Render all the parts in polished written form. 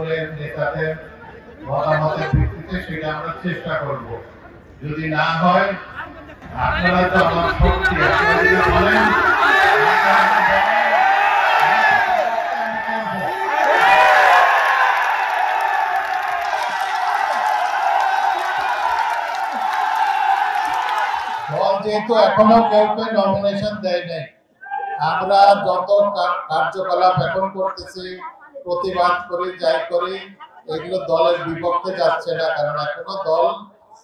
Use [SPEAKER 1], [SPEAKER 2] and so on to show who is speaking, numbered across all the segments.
[SPEAKER 1] তৃণমূলের নেতাদের মতামতের ভিত্তিতে সেটা আমরা চেষ্টা করব। যদি না হয় আপনারা তো আমার শক্তি, আপনারা বলেন দল যেহেতু এখনো কেউ নমিনেশন দেয় নাই, আমরা যত কার্যকলাপ এখন করতেছি, প্রতিবাদ করি, যাই করি, এগুলো দলের বিপক্ষে যাচ্ছে না, কারণ এখনো দল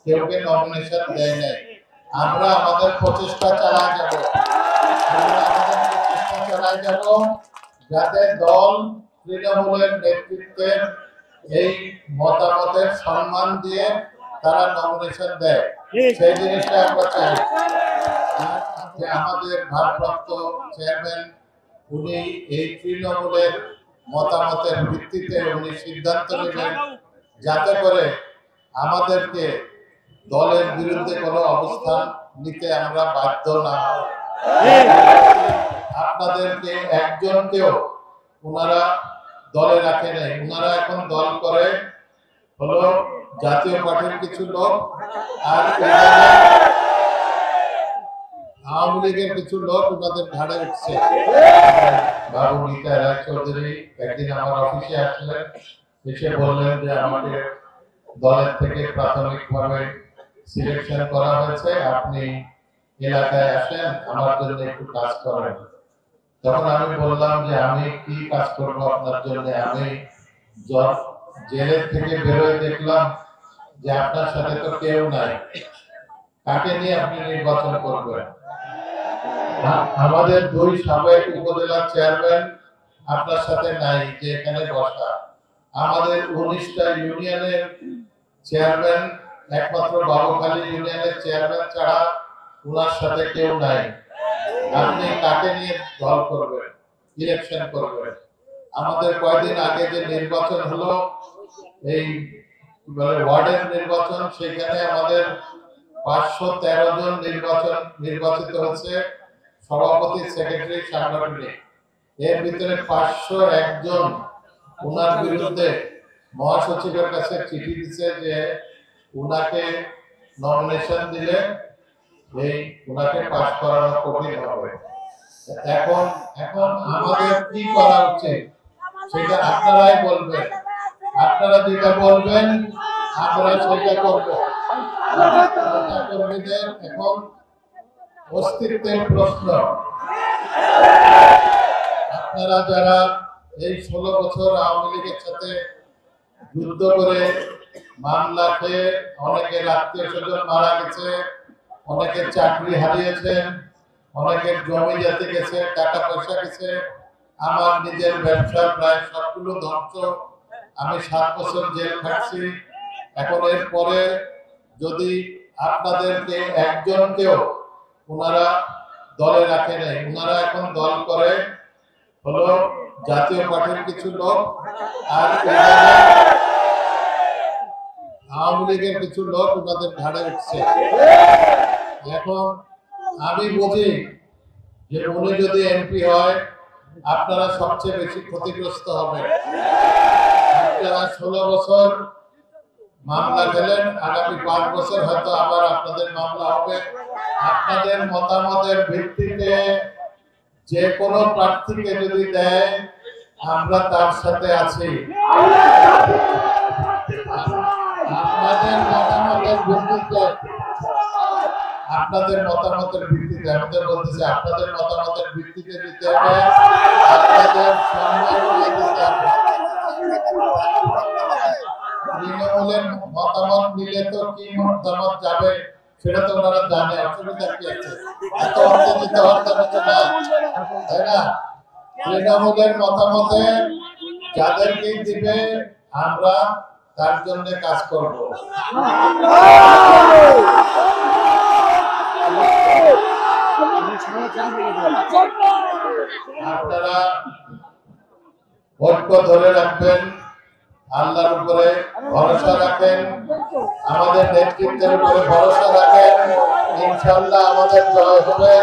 [SPEAKER 1] কেউ নমিনেশন দেয় নাই। আমরা আমাদের প্রচেষ্টা চালাই যাব যাতে দল তৃণমূলের নেতৃত্বের এই মতামতের সম্মান দিয়ে তারা নমিনেশন দেয়, সেই জিনিসটা আমরা চাই। যে আমাদের ভারপ্রাপ্ত চেয়ারম্যান উনি এই তৃণমূলের মতামতের ভিত্তিতে উনি সিদ্ধান্ত নেবেন, যাতে করে আমাদেরকে দলের বিরুদ্ধে কোনো অবস্থান নিতে আমরা বাধ্য না হই। আপনাদেরকে একজনকেও ওনারা দলে রাখে নাই, ওনারা এখন দল করে হলো জাতীয় পার্টির কিছু লোক আর আওয়ামী লীগের কিছু লোক ওনাদের ঘাড়ে উঠছে। বাবু নিতা রায় চৌধুরী একদিন আমার অফিসে আসলেন, এসে বললেন যে আমাকে দলের থেকে প্রাথমিকভাবে সিলেকশন করা হয়েছে, আপনি এলাকায় আসেন, আমার জন্য একটু কাজ করেন। তখন আমি বললাম যে আমি কি কাজ করবো আপনার জন্য? আমি জেলের থেকে বেরোয় দেখলাম যে আপনার সাথে তো কেউ নাই, কাকে নিয়ে আপনি নির্বাচন করবেন? আমাদের দুই সাবেক উপজেলা চেয়ারম্যান আপনার সাথে নাই যে এখানে বসা, আমাদের 19টা ইউনিয়নের চেয়ারম্যান একমাত্র বাবুখালী ইউনিয়নের চেয়ারম্যান ছাড়া ওনার সাথে কেউ নাই, আপনি কাকে নিয়ে দল করবেন, ইলেকশন করবেন? আমাদের কয়েকদিন আগে যে নির্বাচন হলো, এই ওয়ার্ডের নির্বাচন, সেখানে আমাদের 513 জন নির্বাচিত হচ্ছে, সভাপতি, সেক্রেটারি, সাংগঠনিক। এর ভিতরে 501 জন ওনার বিরুদ্ধে মহাসচিবের কাছে চিঠি দিচ্ছে যে ওনাকে নমিনেশন দিলে এই ওনাকে পাস করানো কঠিন হবে। এখন আমাদের কি করা উচিত সেটা আপনারাই বলবেন। আপনারা যেটা বলবেন আমরা সেটা করব। কর্মীদের এখন অস্তিত্বের প্রশ্ন। আপনারা যারা এই 16 বছর আওয়ামী লীগের সাথে যুদ্ধ করে মামলা খেয়ে অনেকের আত্মীয় স্বজন মারা গেছে, অনেকের চাকরি হারিয়েছেন, অনেকের জমি জাতি গেছে, টাকা পয়সা গেছে, আমার নিজের ব্যবসা প্রায় সবগুলো ধ্বংস। আমি 7 বছর জেল খাটছি। এখন এর পরে যদি আপনাদেরকে একজনকেও ওনারা দলে রাখে নাই, ওনারা এখন দল করে হলো জাতীয় পার্টির কিছু লোক আর আওয়ামী লীগের কিছু লোক ওনাদের ঘাড়ে উঠছে। এখন আমি বুঝি যে উনি যদি এমপি হয় আপনারা সবচেয়ে বেশি ক্ষতিগ্রস্ত হবেন। আপনারা 16 বছর মামলা খেলেন, আগামী 5 বছর হয়তো আবার আপনাদের মামলা হবে। আপনাদের মতামতের ভিত্তিতে যে কোনো প্রার্থীকে যদি দেয় আমরা তার সাথে আছি। আপনাদের মতামতের ভিত্তিতে আমাদের বলতেছে আপনাদের মতামতের ভিত্তিতে দিতে হবে, আপনাদের তৃণমূলের মতামত নিলে তো কি মতামত যাবে সেটা তো ওনারা জানে, অসুবিধা কি আছে? এত উত্তেজিত হতে হচ্ছে না, তাই না? তৃণমূলের মতামতে যাদেরকে দিবে আমরা তার জন্য কাজ করব। আপনারা ঐক্য ধরে রাখবেন, আল্লাহর উপরে ভরসা রাখেন, আমাদের নেতৃত্বের উপরে ভরসা রাখেন, ইনশাআল্লাহ আমাদের জয় হবে।